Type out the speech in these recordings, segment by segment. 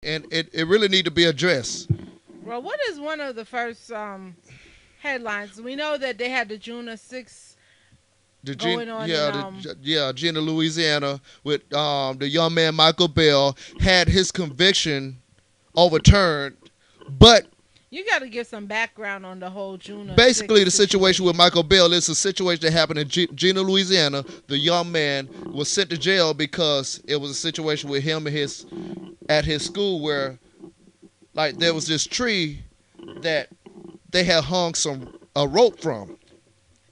and it really need to be addressed. Well, what is one of the first headlines? We know that they had the June 6th going on in Gina, Louisiana, with the young man Michael Bell had his conviction overturned, but You got to give some background on the whole June basically 6th the situation with situation. Michael Bell is a situation that happened in Gina, Louisiana. The young man was sent to jail because it was a situation with him and his at his school where like there was this tree that they had hung some a rope from.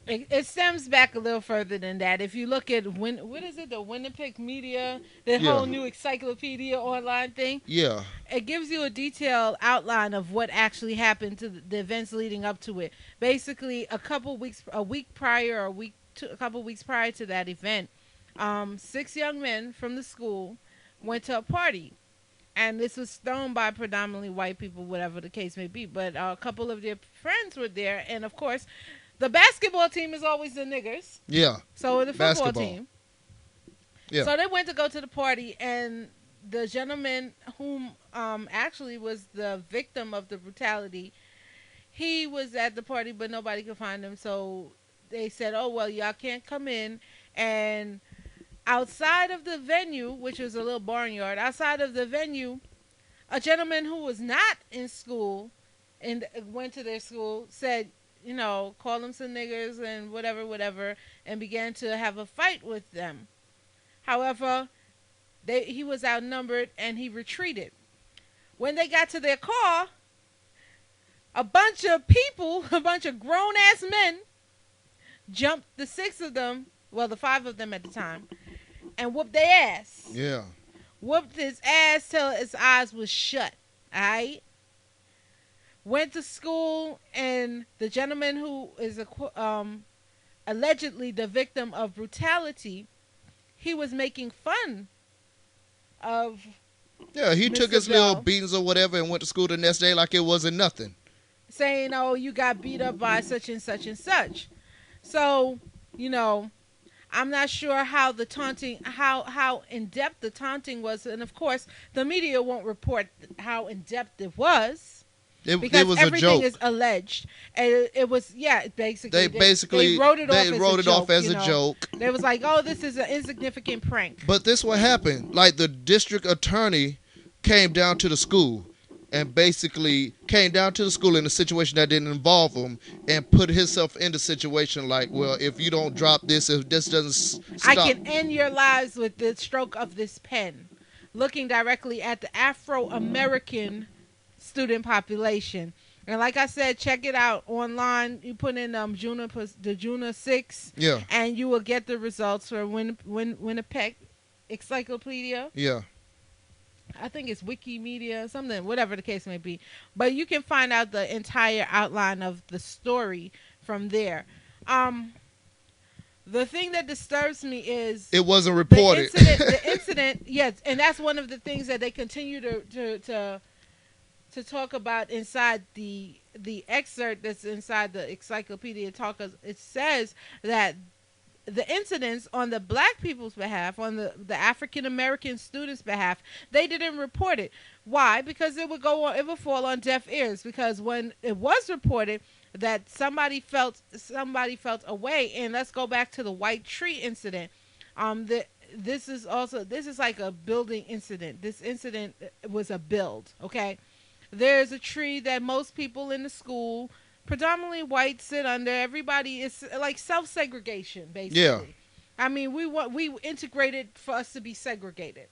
It stems back a little further than that. If you look at what is it, the Winnipeg Media, the Yeah, whole new encyclopedia online thing, yeah, it gives you a detailed outline of what actually happened to the events leading up to it. Basically, a week prior, a couple weeks prior to that event, six young men from the school went to a party, and this was thrown by predominantly white people, whatever the case may be. But a couple of their friends were there, and of course, the basketball team is always the niggers. yeah. So the football Basketball. team. Yeah, So they went to go to the party, and the gentleman whom actually was the victim of the brutality, he was at the party, but nobody could find him. So they said, "Oh well, y'all can't come in." And outside of the venue, which was a little barnyard, outside of the venue, a gentleman who was not in school and went to their school said, call them some niggers and whatever, whatever, and began to have a fight with them. However, he was outnumbered and he retreated. When they got to their car, a bunch of people, a bunch of grown ass men, jumped the six of them, well, the five of them at the time, and whooped their ass. yeah. Whooped his ass till his eyes was shut. Alright? Went to school, and the gentleman who is allegedly the victim of brutality, he was making fun of Yeah, he took Mr. his little Bell, beatings or whatever and went to school the next day like it wasn't nothing. saying, "Oh, you got beat up by such and such and such." So, you know, I'm not sure how the taunting, how in depth the taunting was, and of course, the media won't report how in depth it was It because was a everything is joke. alleged. And it was, yeah, They basically they basically wrote it off they as a wrote it off joke. as a joke. They was like, "Oh, this is an insignificant prank." But this what happened. Like the district attorney came down to the school and basically came down to the school in a situation that didn't involve him and put himself in the situation like, well, if you don't drop this, if this doesn't I stop. can end your lives with the stroke of this pen, looking directly at the Afro American student population. And like I said, check it out online. You put in the Juna 6, Yeah, and you will get the results for Winnipeg Encyclopedia. yeah. I think it's Wikimedia, something, whatever the case may be. But you can find out the entire outline of the story from there. Um, the thing that disturbs me is It wasn't the reported. incident. The incident, yes, and that's one of the things that they continue to talk about inside the excerpt that's inside the encyclopedia. It says that the incidents on the black people's behalf, on the African American students' behalf, they didn't report it. Why? Because it would fall on deaf ears. Because when it was reported that somebody felt away, and let's go back to the white tree incident. The this is like a building incident. This incident was a build. Okay, there's a tree that most people in the school, predominantly white, sit under. Everybody is like self segregation, Yeah, basically. I mean, we integrated for us to be segregated.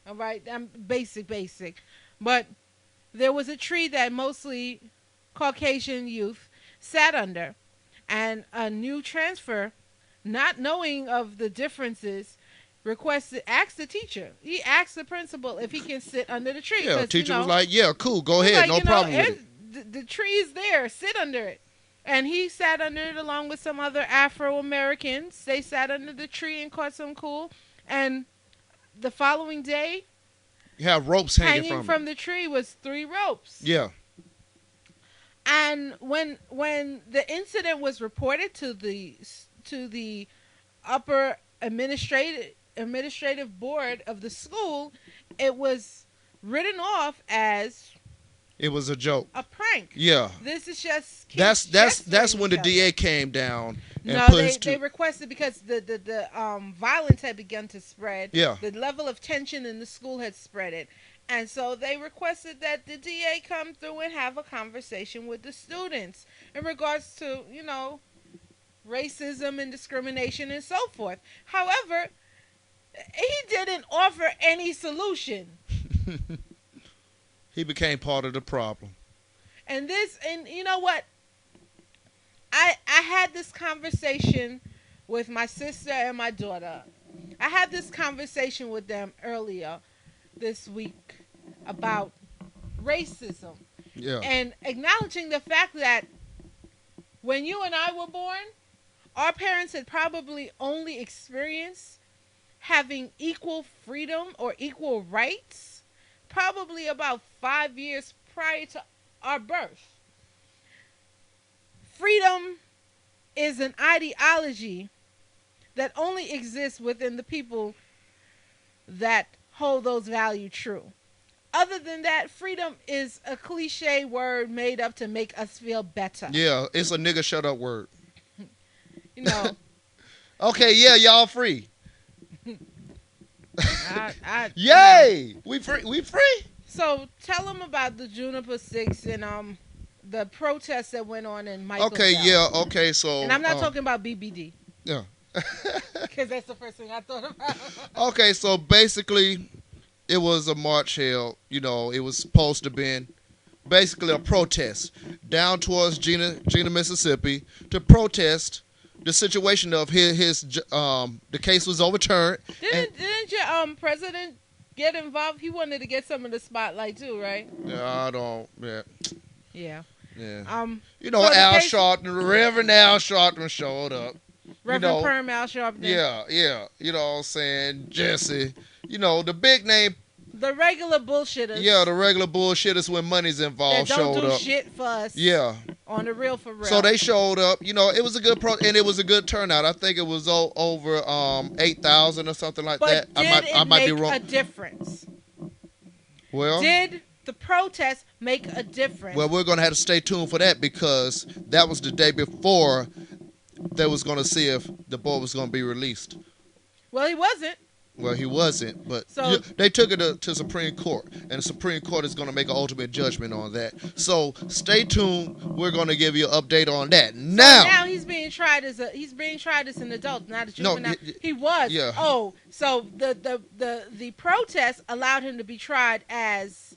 All right, basic. But there was a tree that mostly Caucasian youth sat under, and a new transfer, not knowing of the differences, asked the teacher. He asked the principal if he can sit under the tree yeah. because Teacher was like, yeah, cool, go he's ahead, like, no problem with it. the tree is there. Sit under it. And he sat under it along with some other Afro Americans. They sat under the tree and caught some cool. And the following day, You have ropes hanging hanging from it. from the tree was 3 ropes. Yeah, And when the incident was reported to the upper administrative board of the school, it was written off as It was a joke. a prank. Yeah. This is just kids That's when the each other. DA came down and No, put his they requested because the violence had begun to spread. Yeah. The level of tension in the school had spread it. And so they requested that the DA come through and have a conversation with the students in regards to, racism and discrimination and so forth. However, he didn't offer any solution. He became part of the problem. And you know what? I had this conversation with my sister and my daughter. I had this conversation with them earlier this week about racism. Yeah. And acknowledging the fact that when you and I were born, our parents had probably only experienced having equal freedom or equal rights probably about 5 years prior to our birth. Freedom is an ideology that only exists within the people that hold those values true. Other than that, freedom is a cliche word made up to make us feel better. Yeah, it's a nigga shut up word. Okay, yeah, y'all free. I Yay! We free? So tell them about the Juniper 6 and the protests that went on in Michael. Okay, so... And I'm not talking about BBD. Yeah. Because that's the first thing I thought about. Okay, so basically, it was a march held. It was supposed to be basically a protest down towards Gina, Mississippi, to protest the situation of the case was overturned. Didn't your president get involved? He wanted to get some of the spotlight too, right? Yeah, I don't. Yeah. Yeah. Yeah. So Al Sharpton, Reverend Al Sharpton showed up. Reverend Perm Al Sharpton. Yeah. You know what I'm saying? Jesse. The big name. The regular bullshitters. Yeah, the regular bullshitters when money's involved that don't showed do up. Shit for us. Yeah. On the real for real. So they showed up. It was a good and it was a good turnout. I think it was over 8,000 or something like that. I might be wrong. Did it make a difference? Well, did the protest make a difference? Well, we're going to have to stay tuned for that because that was the day before they was going to see if the boy was going to be released. Well, he wasn't. Well, he wasn't, but so, they took it to Supreme Court, and the Supreme Court is going to make an ultimate judgment on that. So stay tuned. We're going to give you an update on that. Now he's being tried as an adult, not a juvenile. No, he was. Yeah. Oh, so the protest allowed him to be tried as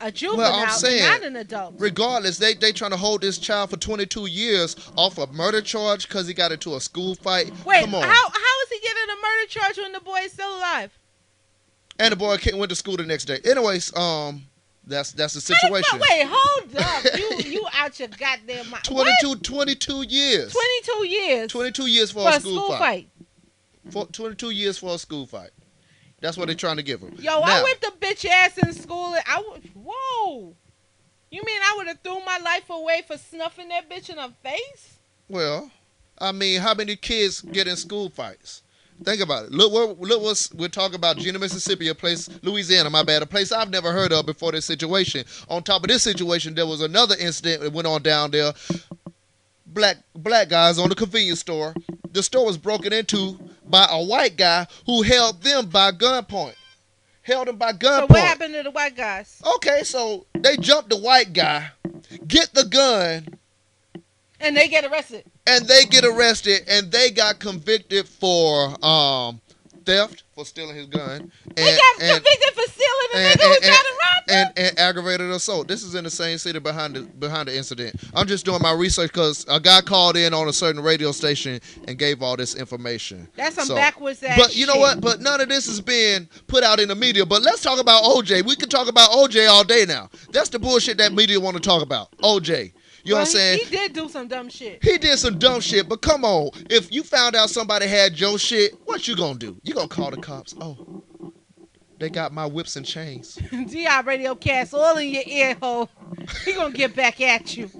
a juvenile, I'm saying, not an adult. Regardless, they trying to hold this child for 22 years off a murder charge because he got into a school fight. Wait, come on. How is he getting a murder charge when the boy is still alive? And the boy went to school the next day. Anyways, that's the situation. Wait, hold up. you out your goddamn mind. 22 years. 22 years. 22 years for a school fight. 22 years for a school fight. That's what they're trying to give him. Yo, I whipped a bitch ass in school. Whoa. You mean I would have threw my life away for snuffing that bitch in her face? Well, I mean, how many kids get in school fights? Think about it. Look, we're talking about Gina, Mississippi, a place, Louisiana, my bad, a place I've never heard of before this situation. On top of this situation, there was another incident that went on down there. Black guys on the convenience store. The store was broken into by a white guy who held them by gunpoint. Held them by gunpoint. So what happened to the white guys? Okay, so they jumped the white guy, get the gun, and they get arrested. And they got convicted for theft, for stealing his gun. They got convicted for stealing the nigga who tried to rob them? And aggravated assault. This is in the same city behind the incident. I'm just doing my research because a guy called in on a certain radio station and gave all this information. That's some backwards ass But you know what? But none of this is being put out in the media. But let's talk about OJ. We can talk about OJ all day now. That's the bullshit that media want to talk about. OJ. You know what I'm saying? He did do some dumb shit. He did some dumb shit, but come on. If you found out somebody had your shit, what you gonna do? You gonna call the cops? Oh, they got my whips and chains. D-yale Radio Cast all in your ear hole. He gonna get back at you.